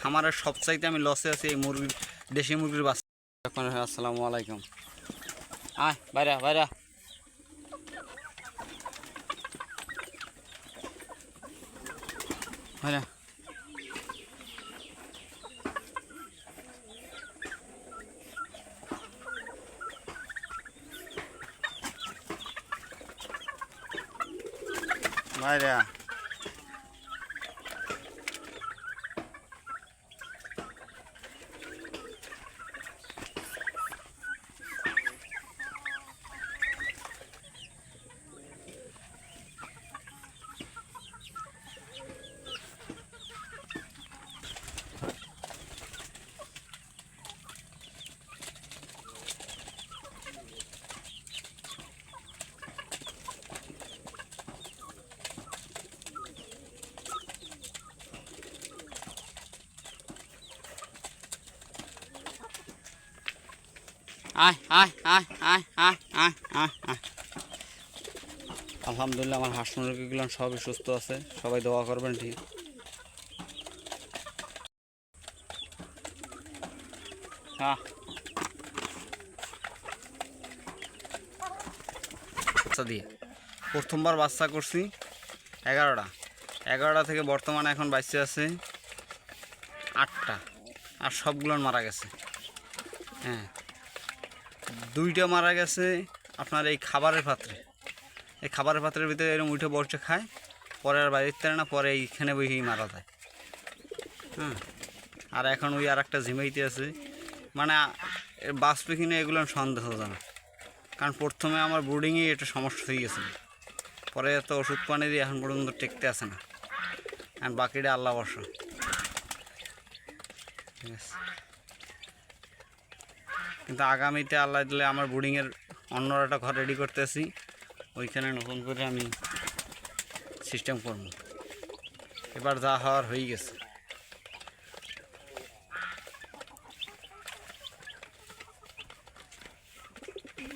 খামারের সবচাইতে আমি লসে আছি এই মুরগির, দেশি মুরগির বাচ্চা। আসসালামু আলাইকুম। আয় বাইরা বাইরা। বাইরা বাইরা। আয় আয় আয় আয় আয় আয় আয় আয়। আলহামদুলিল্লাহ আমার হাঁস মুরগিগুলো সবই সুস্থ আছে, সবাই দোয়া করবেন। ঠিক হ্যাঁ, বাচ্চা দিয়ে প্রথমবার বাচ্চা করছি 11টা থেকে বর্তমানে এখন বাচ্চা আছে 8টা, আর সবগুলো মারা গেছে। হ্যাঁ, 2টা মারা গেছে আপনার এই খাবারের পাত্রে। এই খাবারের পাত্রের ভিতরে এরকম উঠে বসে খায়, পরে আর বাইরে দিতে না, পরে এইখানে বসেই মারা যায়। হ্যাঁ, আর এখন ওই আর একটা ঝিমাইতে আছে, মানে বাঁচবে কিনা এগুলো সন্দেহজনক। কারণ প্রথমে আমার ব্রুডিংয়ে এটা সমস্যা হয়ে গেছিলো, পরে এত ওষুধ পানি দিয়ে এখন পর্যন্ত টেকতে আসে না। আর বাকিটা আল্লাহ বর্ষা। ঠিক আছে, কিন্তু আগামীতে আল্লাহ দিলে আমার ব্রুডিংয়ের অন্য একটা ঘর রেডি করতেছি, ওইখানে নতুন করে আমি সিস্টেম করব। এবার যা হওয়ার হয়ে গেছে।